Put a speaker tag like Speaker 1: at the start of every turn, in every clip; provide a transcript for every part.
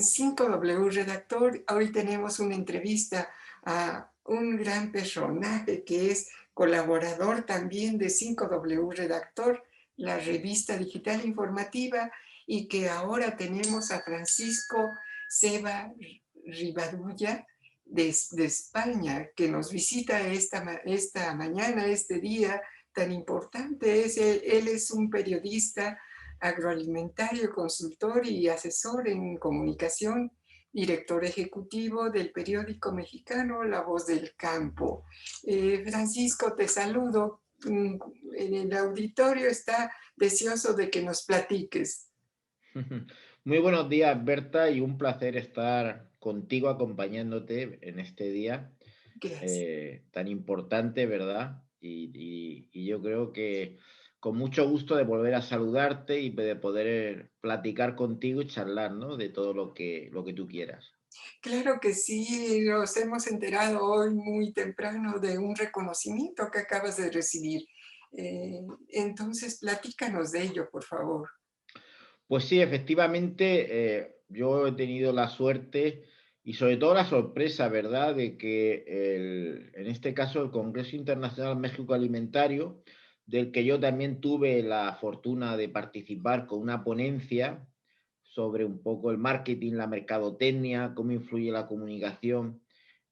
Speaker 1: en 5W Redactor. Hoy tenemos una entrevista a un gran personaje que es colaborador también de 5W Redactor, la revista digital informativa, y que ahora tenemos a Francisco Seba Rivadulla de España, que nos visita esta mañana, este día tan importante. Él es un periodista agroalimentario, consultor y asesor en comunicación, director ejecutivo del periódico mexicano La Voz del Campo. Francisco, te saludo. En el auditorio está deseoso de que nos platiques.
Speaker 2: Muy buenos días, Berta, y un placer estar contigo acompañándote en este día
Speaker 1: Gracias.
Speaker 2: tan importante, ¿verdad? Y yo creo que con mucho gusto de volver a saludarte y de poder platicar contigo y charlar, ¿no? De todo lo que tú quieras.
Speaker 1: Claro que sí, nos hemos enterado hoy muy temprano de un reconocimiento que acabas de recibir. Entonces, platícanos de ello, por favor.
Speaker 2: Pues sí, efectivamente, yo he tenido la suerte y sobre todo la sorpresa, ¿verdad?, de que en este caso el Congreso Internacional México Alimentario, del que yo también tuve la fortuna de participar con una ponencia sobre un poco el marketing, la mercadotecnia, cómo influye la comunicación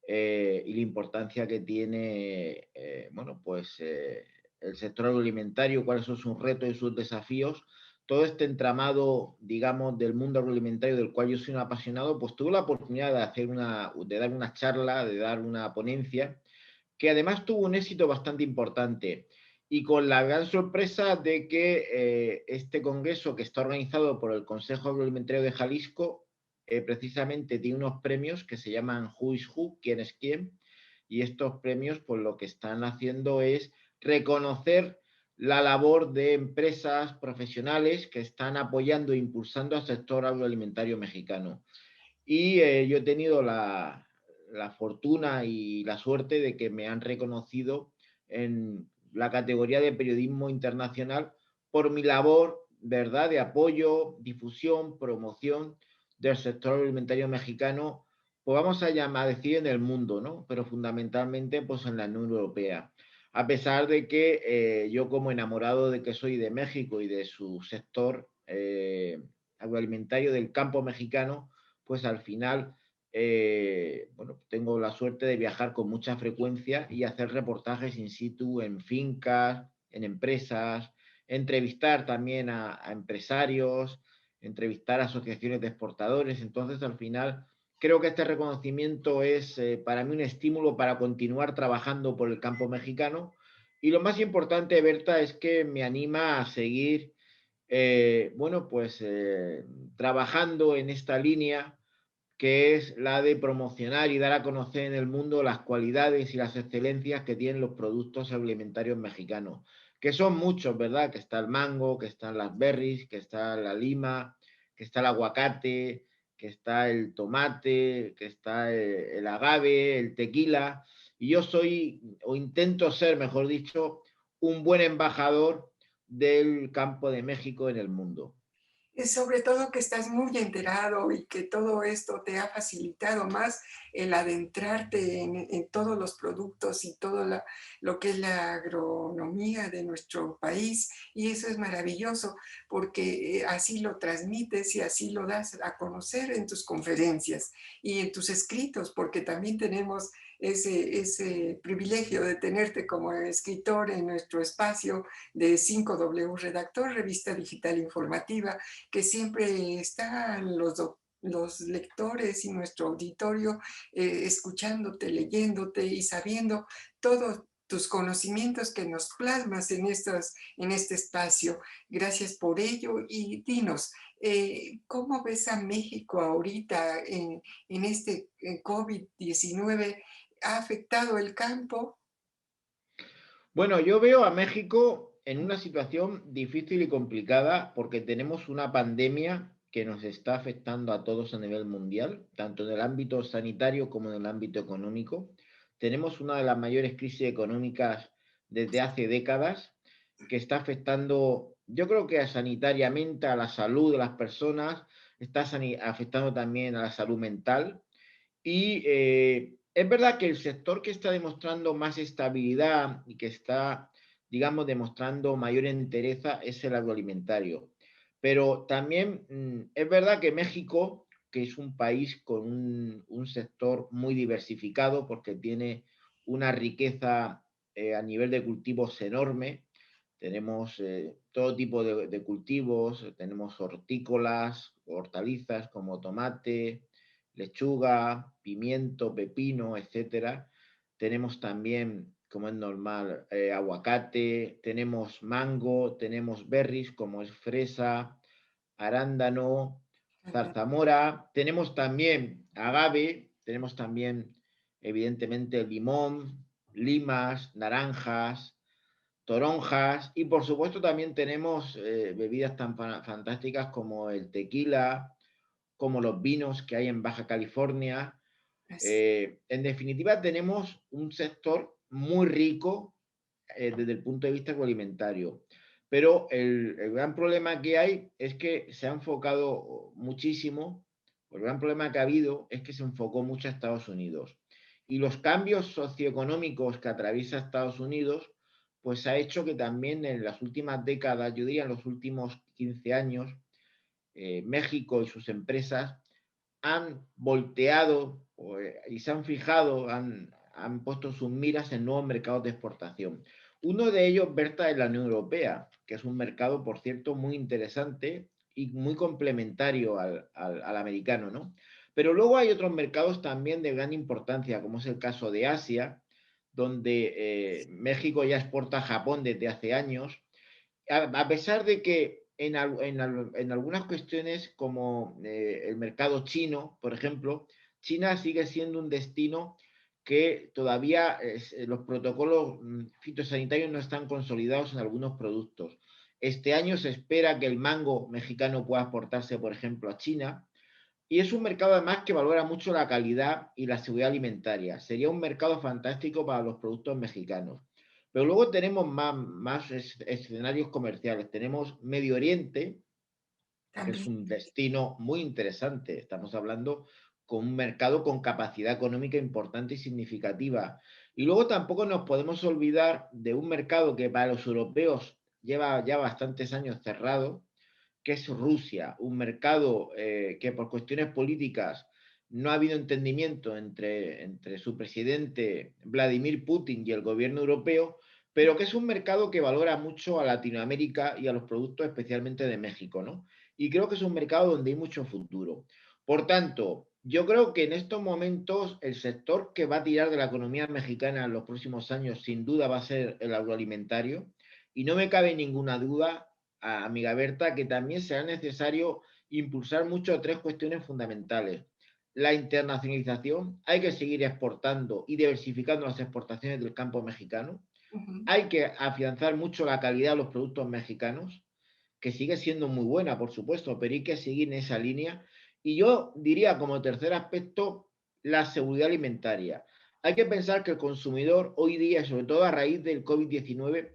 Speaker 2: y la importancia que tiene, bueno, pues el sector agroalimentario, cuáles son sus retos y sus desafíos, todo este entramado, digamos, del mundo agroalimentario del cual yo soy un apasionado, pues tuve la oportunidad de dar una charla, de dar una ponencia, que además tuvo un éxito bastante importante y con la gran sorpresa de que este congreso, que está organizado por el Consejo Agroalimentario de Jalisco, precisamente tiene unos premios que se llaman Who is Who, quién es quién, y estos premios pues lo que están haciendo es reconocer la labor de empresas profesionales que están apoyando e impulsando al sector agroalimentario mexicano. Y yo he tenido la fortuna y la suerte de que me han reconocido en la categoría de periodismo internacional por mi labor, ¿verdad?, de apoyo, difusión, promoción del sector alimentario mexicano, pues vamos a llamar a decir en el mundo, ¿no? Pero fundamentalmente pues en la Unión Europea. A pesar de que yo como enamorado de que soy de México y de su sector agroalimentario del campo mexicano, pues al final, bueno, tengo la suerte de viajar con mucha frecuencia y hacer reportajes in situ en fincas, en empresas, entrevistar también a empresarios, entrevistar a asociaciones de exportadores. Entonces, al final, creo que este reconocimiento es para mí un estímulo para continuar trabajando por el campo mexicano. Y lo más importante, Berta, es que me anima a seguir, bueno, pues trabajando en esta línea que es la de promocionar y dar a conocer en el mundo las cualidades y las excelencias que tienen los productos alimentarios mexicanos, que son muchos, ¿verdad? Que está el mango, que están las berries, que está la lima, que está el aguacate, que está el tomate, que está el agave, el tequila. Y yo soy, o intento ser, mejor dicho, un buen embajador del campo de México en el mundo.
Speaker 1: Sobre todo que estás muy enterado y que todo esto te ha facilitado más el adentrarte en todos los productos y todo lo que es la agronomía de nuestro país. Y eso es maravilloso porque así lo transmites y así lo das a conocer en tus conferencias y en tus escritos, porque también tenemos ese privilegio de tenerte como escritor en nuestro espacio de 5W Redactor, revista digital informativa, que siempre están los lectores y nuestro auditorio escuchándote, leyéndote y sabiendo todos tus conocimientos que nos plasmas en este espacio. Gracias por ello y dinos, ¿cómo ves a México ahorita en este COVID-19? ¿Ha afectado el campo?
Speaker 2: Bueno, yo veo a México en una situación difícil y complicada porque tenemos una pandemia que nos está afectando a todos a nivel mundial, tanto en el ámbito sanitario como en el ámbito económico. Tenemos una de las mayores crisis económicas desde hace décadas que está afectando, yo creo que sanitariamente a la salud de las personas, está afectando también a la salud mental. Y es verdad que el sector que está demostrando más estabilidad y que está, digamos, demostrando mayor entereza es el agroalimentario. Pero también es verdad que México, que es un país con un sector muy diversificado porque tiene una riqueza a nivel de cultivos enorme, tenemos todo tipo de cultivos, tenemos hortícolas, hortalizas como tomate, lechuga, pimiento, pepino, etcétera. Tenemos también, como es normal, aguacate, tenemos mango, tenemos berries como es fresa, arándano, zarzamora, tenemos también agave, tenemos también evidentemente limón, limas, naranjas, toronjas y por supuesto también tenemos bebidas tan fantásticas como el tequila, como los vinos que hay en Baja California.
Speaker 1: Así,
Speaker 2: En definitiva, tenemos un sector muy rico desde el punto de vista agroalimentario. Pero el gran problema que hay es que se ha enfocado muchísimo, el gran problema que ha habido es que se enfocó mucho a Estados Unidos. Y los cambios socioeconómicos que atraviesa Estados Unidos, pues ha hecho que también en las últimas décadas, yo diría en los últimos 15 años, México y sus empresas han volteado y se han fijado, han puesto sus miras en nuevos mercados de exportación. Uno de ellos versa en la Unión Europea, que es un mercado, por cierto, muy interesante y muy complementario al americano, ¿no? Pero luego hay otros mercados también de gran importancia, como es el caso de Asia, donde México ya exporta a Japón desde hace años, a pesar de que en algunas cuestiones como el mercado chino, por ejemplo, China sigue siendo un destino que todavía los protocolos fitosanitarios no están consolidados en algunos productos. Este año se espera que el mango mexicano pueda exportarse, por ejemplo, a China. Y es un mercado además que valora mucho la calidad y la seguridad alimentaria. Sería un mercado fantástico para los productos mexicanos. Pero luego tenemos más escenarios comerciales. Tenemos Medio Oriente, que es
Speaker 1: también.
Speaker 2: un destino muy interesante. Estamos hablando con un mercado con capacidad económica importante y significativa. Y luego tampoco nos podemos olvidar de un mercado que para los europeos lleva ya bastantes años cerrado, que es Rusia, un mercado que por cuestiones políticas no ha habido entendimiento entre su presidente Vladimir Putin y el gobierno europeo, pero que es un mercado que valora mucho a Latinoamérica y a los productos especialmente de México, ¿no? Y creo que es un mercado donde hay mucho futuro. Por tanto, yo creo que en estos momentos el sector que va a tirar de la economía mexicana en los próximos años sin duda va a ser el agroalimentario y no me cabe ninguna duda, amiga Berta, que también será necesario impulsar mucho tres cuestiones fundamentales. La internacionalización, hay que seguir exportando y diversificando las exportaciones del campo mexicano.
Speaker 1: Ujú.
Speaker 2: Hay que afianzar mucho la calidad de los productos mexicanos, que sigue siendo muy buena, por supuesto, pero hay que seguir en esa línea. Y yo diría como tercer aspecto, la seguridad alimentaria. Hay que pensar que el consumidor hoy día, sobre todo a raíz del COVID-19,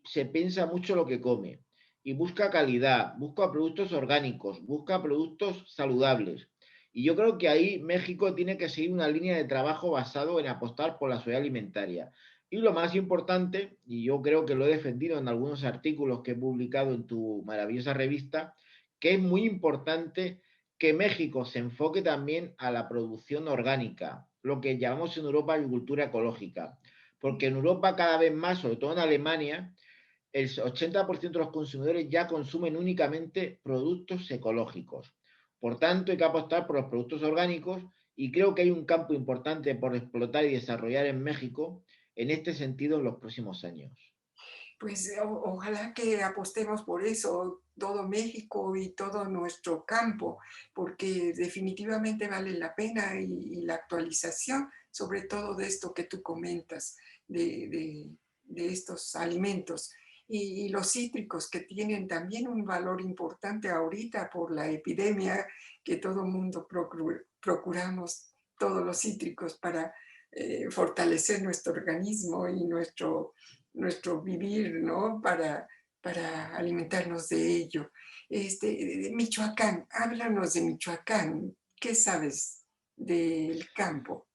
Speaker 2: se piensa mucho lo que come y busca calidad, busca productos orgánicos, busca productos saludables. Y yo creo que ahí México tiene que seguir una línea de trabajo basado en apostar por la seguridad alimentaria. Y lo más importante, y yo creo que lo he defendido en algunos artículos que he publicado en tu maravillosa revista, que es muy importante que México se enfoque también a la producción orgánica, lo que llamamos en Europa agricultura ecológica. Porque en Europa cada vez más, sobre todo en Alemania, el 80% de los consumidores ya consumen únicamente productos ecológicos. Por tanto, hay que apostar por los productos orgánicos y creo que hay un campo importante por explotar y desarrollar en México en este sentido en los próximos años.
Speaker 1: Pues ojalá que apostemos por eso, todo México y todo nuestro campo, porque definitivamente vale la pena y la actualización, sobre todo de esto que tú comentas, de estos alimentos. Y los cítricos que tienen también un valor importante ahorita por la epidemia, que todo mundo procuramos todos los cítricos para fortalecer nuestro organismo y nuestro vivir, ¿no? Para para alimentarnos de ello. Michoacán, háblanos de Michoacán. ¿Qué sabes del campo?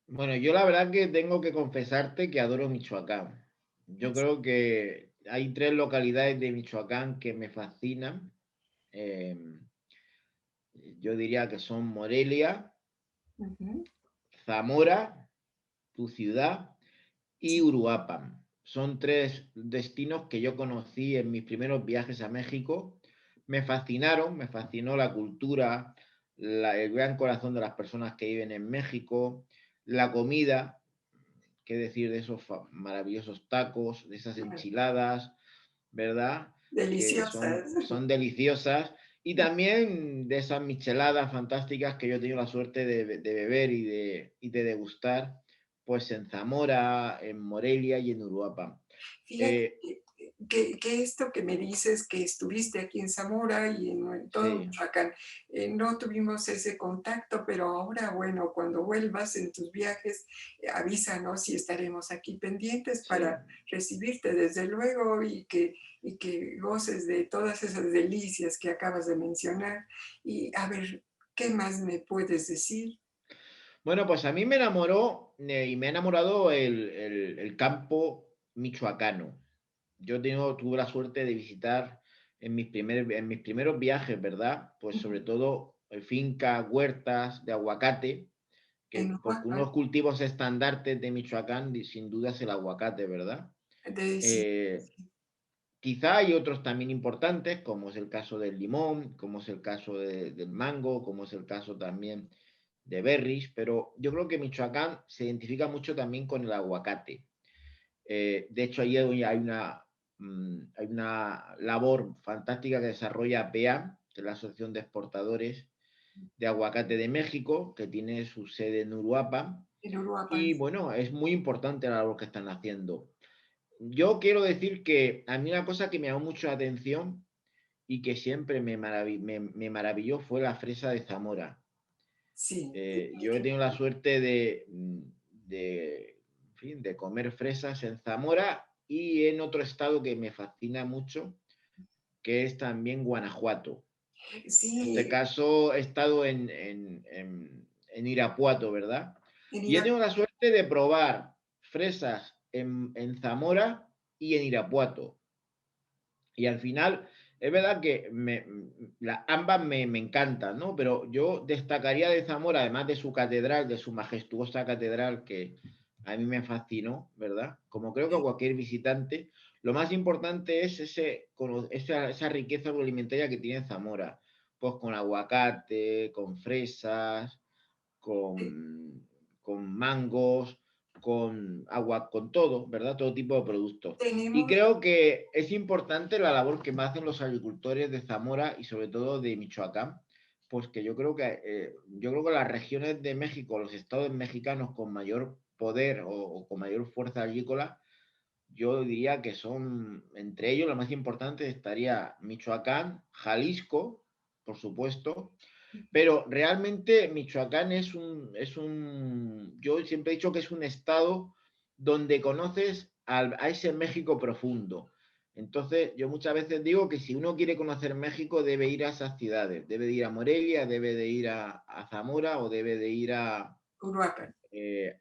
Speaker 2: Bueno, yo la verdad que tengo que confesarte que adoro Michoacán. Yo creo que hay tres localidades de Michoacán que me fascinan. Eh, yo diría que son Morelia,
Speaker 1: Ujú,
Speaker 2: Zamora, tu ciudad, y
Speaker 1: sí,
Speaker 2: Uruapan. Son tres destinos que yo conocí en mis primeros viajes a México. Me fascinaron, me fascinó la cultura, el gran corazón de las personas que viven en México, la comida, qué decir de esos maravillosos tacos, de esas
Speaker 1: bueno,
Speaker 2: enchiladas, ¿verdad? Que
Speaker 1: deliciosas.
Speaker 2: son deliciosas. Y también de esas micheladas fantásticas que yo he tenido la suerte de beber y de degustar, pues en Zamora, en Morelia y en Uruapan.
Speaker 1: Fíjate
Speaker 2: Eh,
Speaker 1: que esto que me dices, que estuviste aquí en Zamora y en todo
Speaker 2: sí,
Speaker 1: Michoacán, no tuvimos ese contacto, pero ahora, bueno, cuando vuelvas en tus viajes, avísanos y estaremos aquí pendientes
Speaker 2: sí.
Speaker 1: para recibirte, desde luego, y que goces de todas esas delicias que acabas de mencionar. Y a ver, ¿qué más me puedes decir?
Speaker 2: Bueno, pues a mí me enamoró y me ha enamorado el campo michoacano. Tuve la suerte de visitar en mis primeros viajes, ¿verdad? Pues sobre todo fincas, huertas de aguacate,
Speaker 1: En
Speaker 2: porque
Speaker 1: Uruapan,
Speaker 2: unos cultivos estandartes de Michoacán sin duda es el aguacate, ¿verdad?
Speaker 1: sí,
Speaker 2: Eh, Quizá hay otros también importantes, como es el caso del limón, como es el caso del mango, como es el caso también de berries, pero yo creo que Michoacán se identifica mucho también con el aguacate. De hecho, ahí hay una labor fantástica que desarrolla APEA, que es la Asociación de Exportadores de Aguacate de México, que tiene su sede en Uruapan.
Speaker 1: en Uruapan.
Speaker 2: Y bueno, es muy importante la labor que están haciendo. Yo quiero decir que a mí una cosa que me llamó mucho la atención y que siempre me maravilló fue la fresa de Zamora.
Speaker 1: Sí,
Speaker 2: Yo he tenido la suerte en fin, de comer fresas en Zamora y en otro estado que me fascina mucho, que es también Guanajuato. En este
Speaker 1: sí,
Speaker 2: caso he estado en Irapuato, ¿verdad?
Speaker 1: en
Speaker 2: Y he tenido
Speaker 1: Irapuato
Speaker 2: la suerte de probar fresas en Zamora y en Irapuato. Y al final, es verdad que ambas me encantan, ¿no? Pero yo destacaría de Zamora, además de su catedral, de su majestuosa catedral, que a mí me fascinó, ¿verdad? Como creo que a cualquier visitante, lo más importante es esa riqueza agroalimentaria que tiene Zamora, pues con aguacate, con fresas, con, con mangos, con agua, con todo, ¿verdad? Todo tipo de productos. Y
Speaker 1: tenemos,
Speaker 2: creo que es importante la labor que hacen los agricultores de Zamora y sobre todo de Michoacán, pues que yo creo que las regiones de México, los estados mexicanos con mayor poder o con mayor fuerza agrícola, yo diría que son, entre ellos, lo más importante estaría Michoacán, Jalisco, por supuesto, pero realmente Michoacán yo siempre he dicho que es un estado donde conoces a ese México profundo. Entonces, yo muchas veces digo que si uno quiere conocer México, debe ir a esas ciudades, debe de ir a Morelia, debe de ir a Zamora o debe de ir
Speaker 1: Uruapan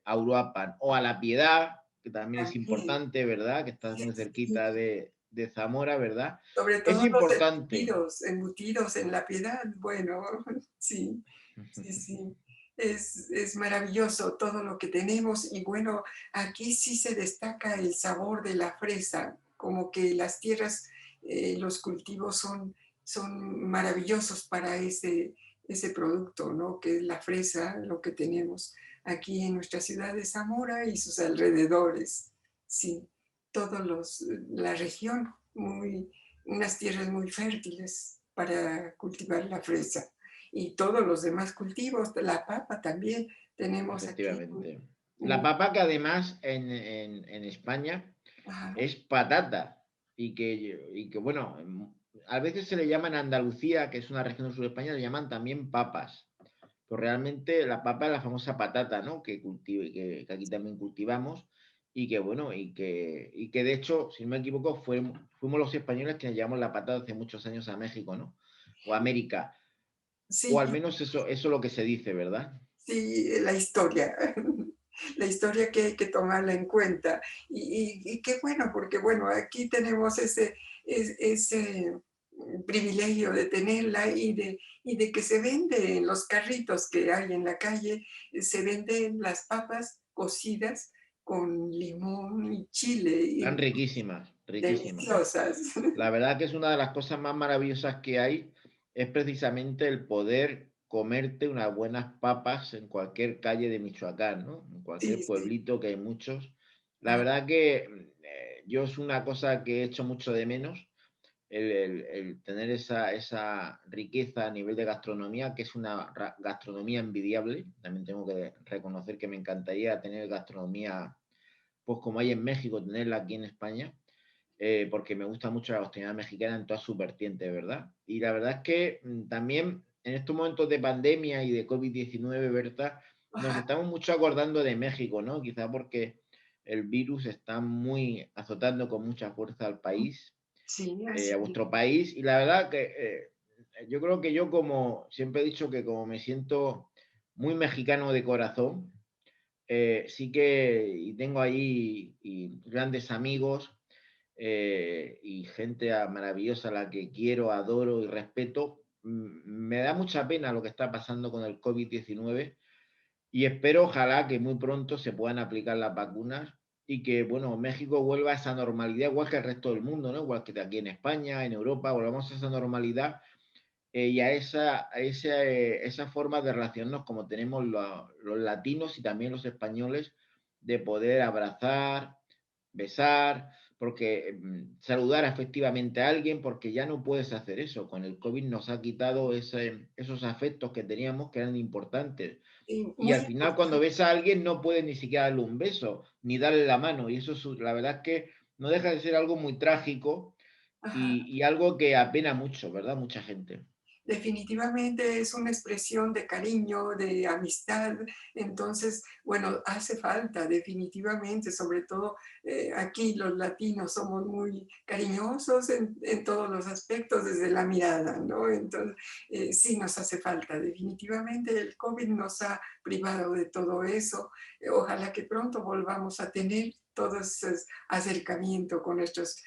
Speaker 2: a Uruapan o a La Piedad, que también es
Speaker 1: también,
Speaker 2: importante, ¿verdad? Que estás muy
Speaker 1: sí,
Speaker 2: cerquita de Zamora, ¿verdad?
Speaker 1: sobre
Speaker 2: Es
Speaker 1: todo los
Speaker 2: importante.
Speaker 1: embutidos en La Piedad, bueno, sí, sí, sí. Es maravilloso todo lo que tenemos y bueno, aquí sí se destaca el sabor de la fresa, como que las tierras, los cultivos son maravillosos para ese producto, ¿no? Que es la fresa, lo que tenemos aquí en nuestra ciudad de Zamora y sus alrededores. Sí, la región, unas tierras muy fértiles para cultivar la fresa y todos los demás cultivos, la papa también tenemos aquí.
Speaker 2: Efectivamente. La
Speaker 1: un-
Speaker 2: papa que además en España
Speaker 1: ajá,
Speaker 2: es patata y que bueno, a veces se le llama en Andalucía, que es una región del sur de España, le llaman también papas. Pero realmente la papa es la famosa patata, ¿no? Que aquí también cultivamos y que bueno, y que de hecho, si no me equivoco, fuimos los españoles quienes llevamos la patada hace muchos años a México, ¿no? O a América, o al
Speaker 1: Sí,
Speaker 2: menos eso es lo que se dice, ¿verdad?
Speaker 1: sí, la historia, la historia que hay que tomarla en cuenta. Y qué bueno, porque bueno, aquí tenemos ese privilegio de tenerla y de que se vende en los carritos que hay en la calle, se venden las papas cocidas con limón y chile,
Speaker 2: Están
Speaker 1: y
Speaker 2: riquísimas, riquísimas.
Speaker 1: deliciosas.
Speaker 2: La verdad que es una de las cosas más maravillosas que hay, es precisamente el poder comerte unas buenas papas en cualquier calle de Michoacán, ¿no? En
Speaker 1: Sí,
Speaker 2: cualquier
Speaker 1: sí.
Speaker 2: pueblito, que hay muchos. La
Speaker 1: Ah,
Speaker 2: verdad que yo es una cosa que he hecho mucho de menos, el tener esa riqueza a nivel de gastronomía, que es una gastronomía envidiable. También tengo que reconocer que me encantaría tener gastronomía, pues como hay en México, tenerla aquí en España, porque me gusta mucho la gastronomía mexicana en todas sus vertientes, ¿verdad? Y la verdad es que también en estos momentos de pandemia y de COVID-19, ¿verdad? Nos
Speaker 1: ajá,
Speaker 2: estamos mucho acordando de México, ¿no? Quizá porque el virus está muy azotando con mucha fuerza al país,
Speaker 1: sí,
Speaker 2: a
Speaker 1: así.
Speaker 2: vuestro país, y la verdad que yo creo que yo, como siempre he dicho, que como me siento muy mexicano de corazón, sí que y tengo ahí y grandes amigos, y gente maravillosa a la que quiero, adoro y respeto. Me da mucha pena lo que está pasando con el COVID-19 y espero, ojalá, que muy pronto se puedan aplicar las vacunas y que, bueno, México vuelva a esa normalidad, igual que el resto del mundo, ¿no? Igual que aquí en España, en Europa, volvamos a esa normalidad, y a esa forma de relacionarnos como tenemos los latinos y también los españoles, de poder abrazar, besar, porque saludar efectivamente a alguien, porque ya no puedes hacer eso. Con el COVID nos ha quitado esos afectos que teníamos, que eran importantes.
Speaker 1: Sí,
Speaker 2: Y
Speaker 1: muy
Speaker 2: al final, cuando
Speaker 1: importante.
Speaker 2: ves a alguien, no puedes ni siquiera darle un beso, ni darle la mano. Y eso, la verdad es que no deja de ser algo muy trágico,
Speaker 1: Ajá.
Speaker 2: y algo que apena mucho, ¿verdad? Mucha gente.
Speaker 1: Definitivamente es una expresión de cariño, de amistad. Entonces, bueno, hace falta definitivamente, sobre todo aquí los latinos somos muy cariñosos en todos los aspectos, desde la mirada, ¿no? Entonces, sí nos hace falta. Definitivamente el COVID nos ha privado de todo eso. Ojalá que pronto volvamos a tener todo ese acercamiento con nuestros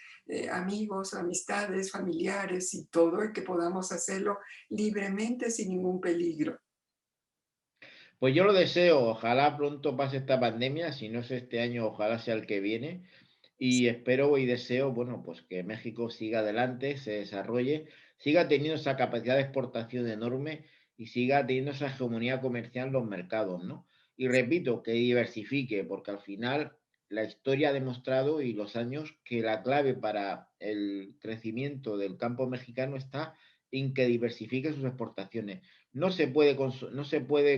Speaker 1: amigos, amistades, familiares y todo, y que podamos hacerlo libremente sin ningún peligro.
Speaker 2: Pues yo lo deseo, ojalá pronto pase esta pandemia, si no es este año, ojalá sea el que viene, y espero y deseo, bueno, pues que México siga adelante, se desarrolle, siga teniendo esa capacidad de exportación enorme y siga teniendo esa hegemonía comercial en los mercados, ¿no? Y repito, que diversifique, porque al final la historia ha demostrado, y los años, que la clave para el crecimiento del campo mexicano está en que diversifique sus exportaciones. No se puede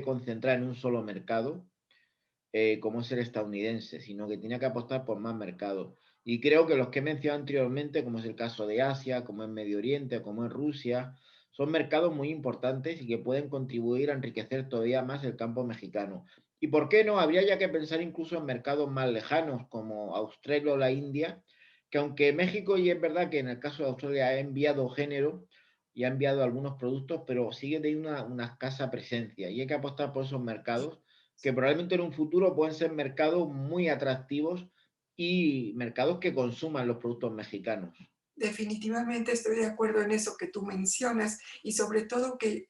Speaker 2: concentrar en un solo mercado, como es el estadounidense, sino que tiene que apostar por más mercados. Y creo que los que he mencionado anteriormente, como es el caso de Asia, como es Medio Oriente, como es Rusia, son mercados muy importantes y que pueden contribuir a enriquecer todavía más el campo mexicano. ¿Y por qué no? Habría ya que pensar incluso en mercados más lejanos, como Australia o la India, que aunque México, y es verdad que en el caso de Australia ha enviado género y ha enviado algunos productos, pero sigue teniendo una escasa presencia y hay que apostar por esos mercados, que probablemente en un futuro pueden ser mercados muy atractivos y mercados que consuman los productos mexicanos.
Speaker 1: Definitivamente estoy de acuerdo en eso que tú mencionas y sobre todo que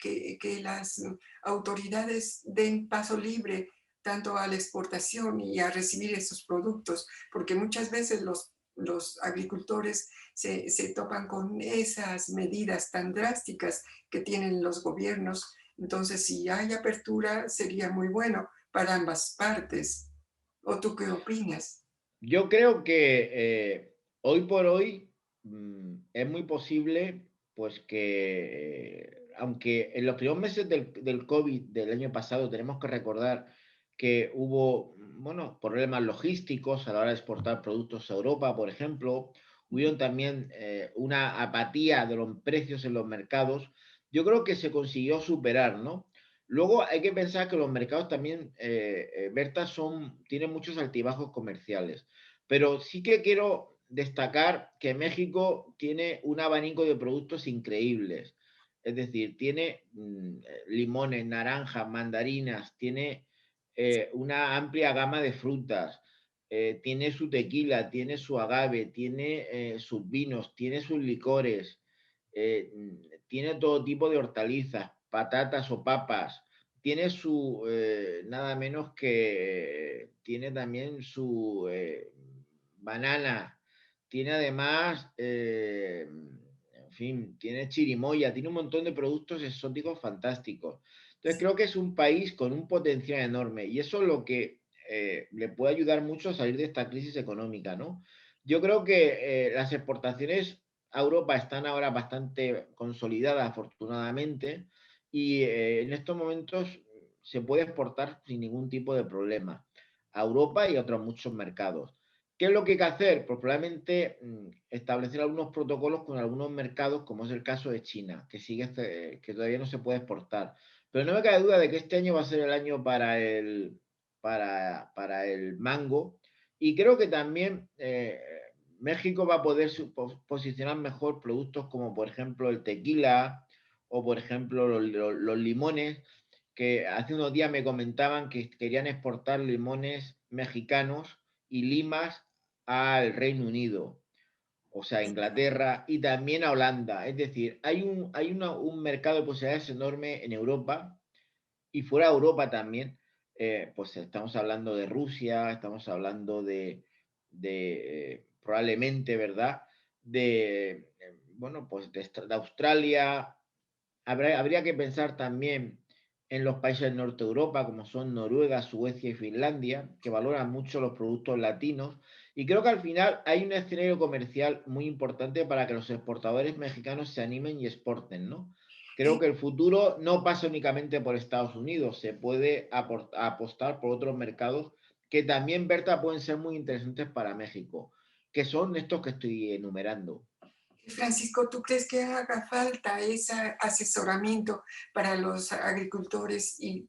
Speaker 1: las autoridades den paso libre tanto a la exportación y a recibir esos productos, porque muchas veces los agricultores se topan con esas medidas tan drásticas que tienen los gobiernos. Entonces, si hay apertura, sería muy bueno para ambas partes. ¿O tú qué opinas?
Speaker 2: Yo creo que hoy por hoy es muy posible, pues que, aunque en los primeros meses del COVID del año pasado tenemos que recordar que hubo, bueno, problemas logísticos a la hora de exportar productos a Europa, por ejemplo, hubieron también una apatía de los precios en los mercados. Yo creo que se consiguió superar, ¿no? Luego hay que pensar que los mercados también, Berta, tienen muchos altibajos comerciales. Pero sí que quiero destacar que México tiene un abanico de productos increíbles. Es decir, tiene limones, naranjas, mandarinas, tiene una amplia gama de frutas, tiene su tequila, tiene su agave, tiene sus vinos, tiene sus licores, tiene todo tipo de hortalizas, patatas o papas, tiene nada menos que, tiene también su banana, tiene además, en fin, tiene chirimoya, tiene un montón de productos exóticos fantásticos. Entonces creo que es un país con un potencial enorme y eso es lo que le puede ayudar mucho a salir de esta crisis económica, ¿no? Yo creo que las exportaciones a Europa están ahora bastante consolidadas, afortunadamente, y en estos momentos se puede exportar sin ningún tipo de problema a Europa y a otros muchos mercados. ¿Qué es lo que hay que hacer? Pues probablemente establecer algunos protocolos con algunos mercados, como es el caso de China, que todavía no se puede exportar. Pero no me cabe duda de que este año va a ser el año para el mango. Y creo que también México va a poder posicionar mejor productos como, por ejemplo, el tequila o, por ejemplo, los limones, que hace unos días me comentaban que querían exportar limones mexicanos y limas al Reino Unido, o sea, a Inglaterra y también a Holanda. Es decir, un mercado de posibilidades enorme en Europa y fuera de Europa también. Pues estamos hablando de Rusia, estamos hablando de probablemente, ¿verdad? Bueno, pues de Australia. Habría que pensar también en los países del norte de Europa, como son Noruega, Suecia y Finlandia, que valoran mucho los productos latinos. Y creo que al final hay un escenario comercial muy importante para que los exportadores mexicanos se animen y exporten, ¿no? Creo
Speaker 1: Sí,
Speaker 2: que el futuro no pasa únicamente por Estados Unidos, se puede apostar por otros mercados que también, Berta, pueden ser muy interesantes para México, que son estos que estoy enumerando.
Speaker 1: Francisco, ¿tú crees que haga falta ese asesoramiento para los agricultores y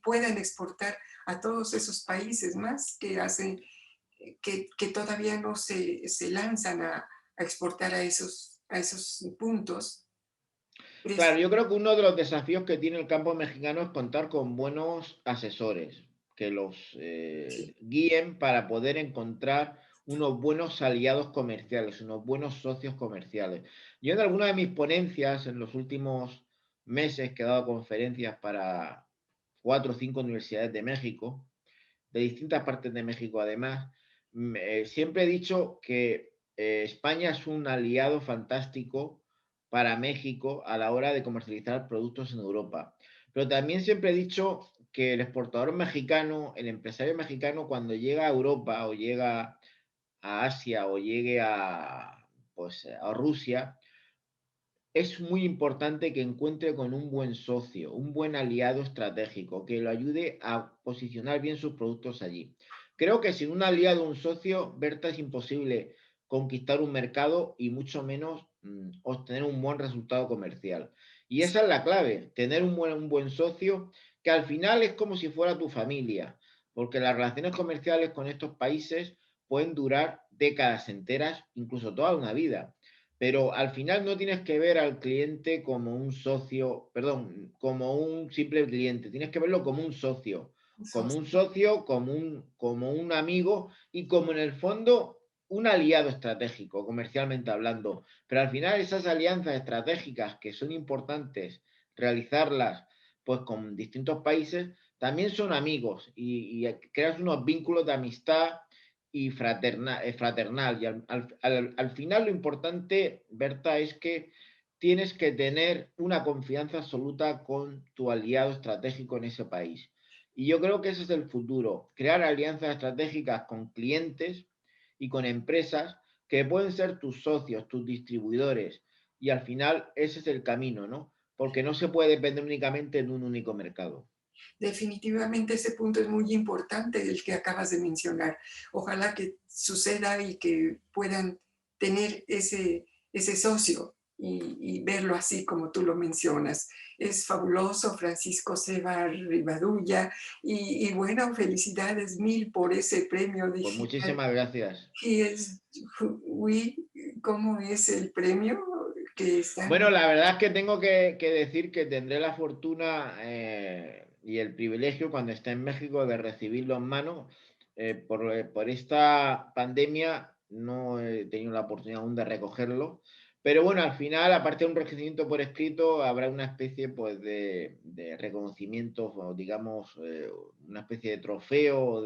Speaker 1: puedan exportar a todos esos países más que hacen que todavía no se lanzan a exportar a esos puntos?
Speaker 2: Claro,
Speaker 1: ¿Crees?
Speaker 2: yo creo que uno de los desafíos que tiene el campo mexicano es contar con buenos asesores que los
Speaker 1: Sí,
Speaker 2: guíen para poder encontrar unos buenos aliados comerciales, unos buenos socios comerciales. Yo en alguna de mis ponencias en los últimos meses que he dado conferencias para 4 o 5 universidades de México, de distintas partes de México además, siempre he dicho que España es un aliado fantástico para México a la hora de comercializar productos en Europa. Pero también siempre he dicho que el exportador mexicano, el empresario mexicano, cuando llega a Europa o llega a Asia o llegue pues, a Rusia, es muy importante que encuentre con un buen socio, un buen aliado estratégico, que lo ayude a posicionar bien sus productos allí. Creo que sin un aliado, un socio, Berta, es imposible conquistar un mercado y mucho menos obtener un buen resultado comercial. Y esa es la clave, tener un buen socio que al final es como si fuera tu familia, porque las relaciones comerciales con estos países pueden durar décadas enteras, incluso toda una vida. Pero al final no tienes que ver al cliente como un socio, perdón, como un simple cliente, tienes que verlo como un socio, como un amigo y como en el fondo un aliado estratégico, comercialmente hablando. Pero al final esas alianzas estratégicas que son importantes realizarlas pues con distintos países, también son amigos y creas unos vínculos de amistad y fraternal. Y al final lo importante, Berta, es que tienes que tener una confianza absoluta con tu aliado estratégico en ese país. Y yo creo que ese es el futuro, crear alianzas estratégicas con clientes y con empresas que pueden ser tus socios, tus distribuidores. Y al final ese es el camino, ¿no? Porque no se puede depender únicamente de un único mercado.
Speaker 1: definitivamente ese punto es muy importante el que acabas de mencionar. Ojalá que suceda y que puedan tener ese socio. y verlo así como tú lo mencionas. Es fabuloso, Francisco Seba Rivadulla, y bueno, felicidades mil por ese premio
Speaker 2: Pues
Speaker 1: digital.
Speaker 2: muchísimas gracias.
Speaker 1: Oui, ¿cómo es el premio que está?
Speaker 2: Bueno, la verdad es que tengo que decir que tendré la fortuna y el privilegio cuando esté en México de recibirlo en mano. Por esta pandemia no he tenido la oportunidad aún de recogerlo, pero bueno, al final, aparte de un reconocimiento por escrito, habrá una especie pues, de reconocimiento, o digamos, una especie de trofeo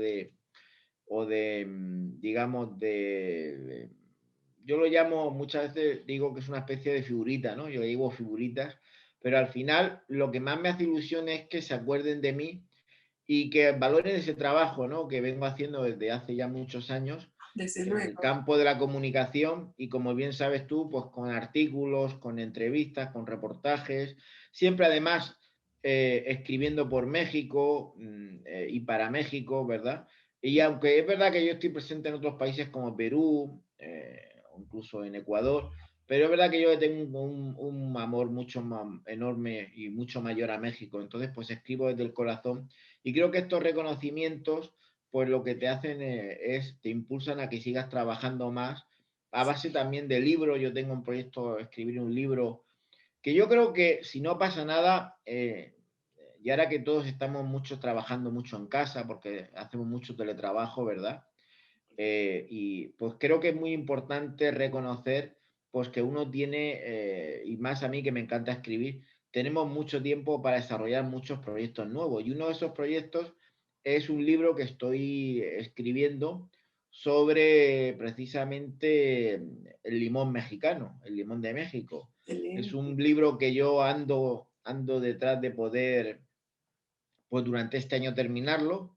Speaker 2: digamos, yo lo llamo, muchas veces digo que es una especie de figurita, ¿no? Yo digo figuritas, pero al final lo que más me hace ilusión es que se acuerden de mí y que valoren ese trabajo, ¿no? Que vengo haciendo desde hace ya muchos años
Speaker 1: Desde
Speaker 2: en el
Speaker 1: luego.
Speaker 2: campo de la comunicación y como bien sabes tú, pues con artículos, con entrevistas, con reportajes, siempre además escribiendo por México y para México, ¿verdad? Y aunque es verdad que yo estoy presente en otros países como Perú, o incluso en Ecuador, pero es verdad que yo tengo un amor mucho más enorme y mucho mayor a México. Entonces, pues escribo desde el corazón y creo que estos reconocimientos pues lo que te hacen te impulsan a que sigas trabajando más a base también de libros. Yo tengo un proyecto, escribir un libro, que yo creo que si no pasa nada, y ahora que todos estamos muchos trabajando mucho en casa, porque hacemos mucho teletrabajo, ¿verdad? Y pues creo que es muy importante reconocer pues que uno tiene, y más a mí que me encanta escribir, tenemos mucho tiempo para desarrollar muchos proyectos nuevos. Y uno de esos proyectos es un libro que estoy escribiendo sobre precisamente el limón mexicano, el limón de México. Es un
Speaker 1: Excelente.
Speaker 2: libro que yo ando detrás de poder, pues durante este año terminarlo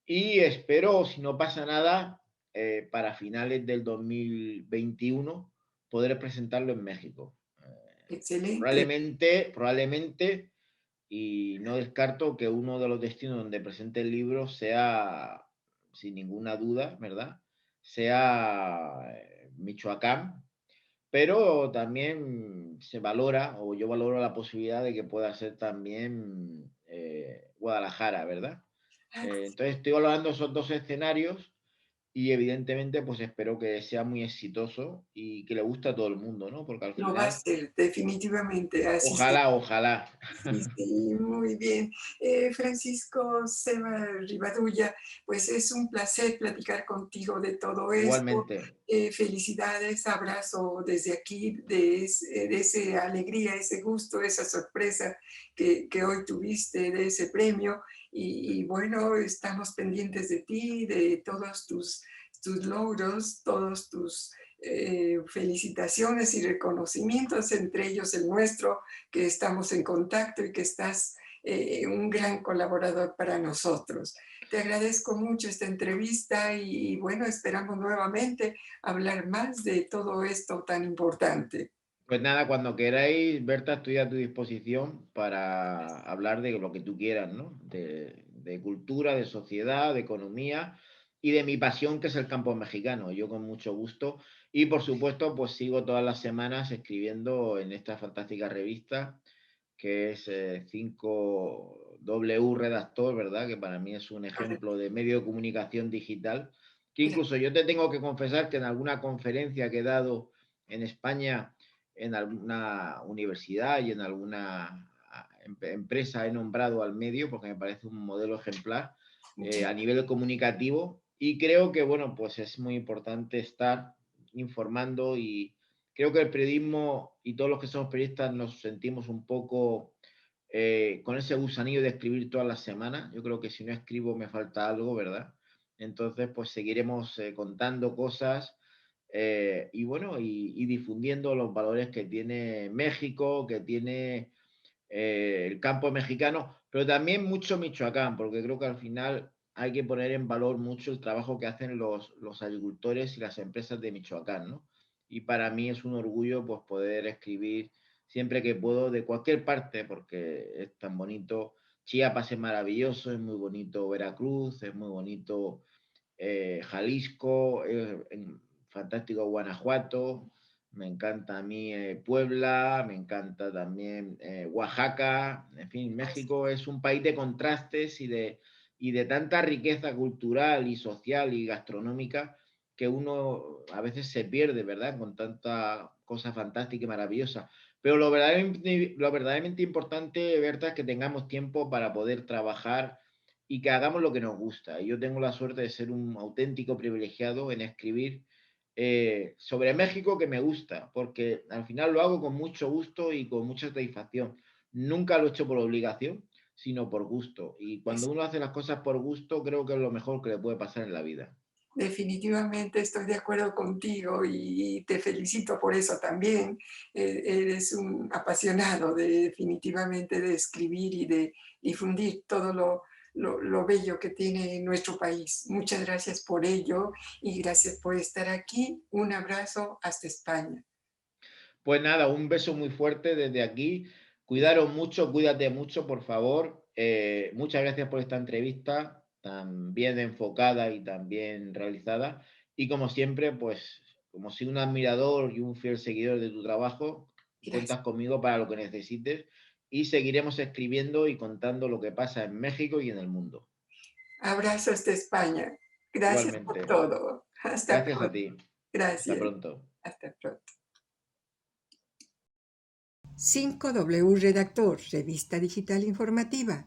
Speaker 2: y espero, si no pasa nada, para finales del 2021 poder presentarlo en México.
Speaker 1: Excelente.
Speaker 2: Probablemente, y no descarto que uno de los destinos donde presente el libro sea, sin ninguna duda, ¿verdad? Sea Michoacán, pero también se valora, o yo valoro la posibilidad de que pueda ser también Guadalajara, ¿verdad?
Speaker 1: Ah,
Speaker 2: Entonces estoy valorando esos dos escenarios y evidentemente pues espero que sea muy exitoso y que le guste a todo el mundo, ¿no? Porque al
Speaker 1: lo va a
Speaker 2: final,
Speaker 1: ser, definitivamente, así será.
Speaker 2: ojalá.
Speaker 1: Sí, sí, muy bien. Francisco Seba Rivadulla, pues es un placer platicar contigo de todo esto.
Speaker 2: Igualmente,
Speaker 1: Felicidades, abrazo desde aquí, de esa alegría, ese gusto, esa sorpresa que hoy tuviste de ese premio. Y bueno, estamos pendientes de ti, de todos tus logros, todos tus felicitaciones y reconocimientos, entre ellos el nuestro, que estamos en contacto y que estás un gran colaborador para nosotros. Te agradezco mucho esta entrevista y bueno, esperamos nuevamente hablar más de todo esto tan importante.
Speaker 2: pues nada, cuando queráis, Berta, estoy a tu disposición para hablar de lo que tú quieras, ¿no? De cultura, de sociedad, de economía y de mi pasión, que es el campo mexicano. Yo con mucho gusto. Y por supuesto, pues sigo todas las semanas escribiendo en esta fantástica revista que es 5W Redactor, ¿verdad? Que para mí es un ejemplo de medio de comunicación digital. Que incluso yo te tengo que confesar que en alguna conferencia que he dado en España, en alguna universidad y en alguna empresa he nombrado al medio porque me parece un modelo ejemplar
Speaker 1: Muchas
Speaker 2: a nivel comunicativo y creo que, bueno, pues es muy importante estar informando y creo que el periodismo y todos los que somos periodistas nos sentimos un poco con ese gusanillo de escribir todas las semanas. Yo creo que si no escribo me falta algo, ¿verdad? Entonces, pues seguiremos contando cosas y bueno, y difundiendo los valores que tiene México, que tiene el campo mexicano, pero también mucho Michoacán, porque creo que al final hay que poner en valor mucho el trabajo que hacen los agricultores y las empresas de Michoacán, ¿no? Y para mí es un orgullo pues poder escribir siempre que puedo de cualquier parte, porque es tan bonito. Chiapas es maravilloso, es muy bonito Veracruz, es muy bonito Jalisco, fantástico Guanajuato, Me encanta a mí Puebla, me encanta también Oaxaca. En fin, México es un país de contrastes y de tanta riqueza cultural y social y gastronómica que uno a veces se pierde, ¿verdad? Con tanta cosa fantástica y maravillosa. Pero lo verdaderamente importante, Berta, es que tengamos tiempo para poder trabajar y que hagamos lo que nos gusta. Y yo tengo la suerte de ser un auténtico privilegiado en escribir sobre México que me gusta, porque al final lo hago con mucho gusto y con mucha satisfacción. Nunca lo he hecho por obligación, sino por gusto. Y cuando uno hace las cosas por gusto, creo que es lo mejor que le puede pasar en la vida.
Speaker 1: Definitivamente estoy de acuerdo contigo y te felicito por eso también. Eres un apasionado definitivamente de escribir y de difundir todo lo bello que tiene nuestro país. Muchas gracias por ello y gracias por estar aquí. Un abrazo hasta España.
Speaker 2: Pues nada, un beso muy fuerte desde aquí. Cuidaros mucho, cuídate mucho, por favor. Muchas gracias por esta entrevista tan bien enfocada y tan bien realizada. Y como siempre, pues como soy un admirador y un fiel seguidor de tu trabajo,
Speaker 1: Gracias.
Speaker 2: cuentas conmigo para lo que necesites y seguiremos escribiendo y contando lo que pasa en México y en el mundo.
Speaker 1: Abrazo hasta España. Gracias por
Speaker 2: Igualmente,
Speaker 1: todo. Hasta
Speaker 2: gracias a
Speaker 1: pronto.
Speaker 2: ti. Hasta
Speaker 1: Gracias.
Speaker 2: pronto.
Speaker 1: Hasta pronto. 5W Redactor, revista digital informativa.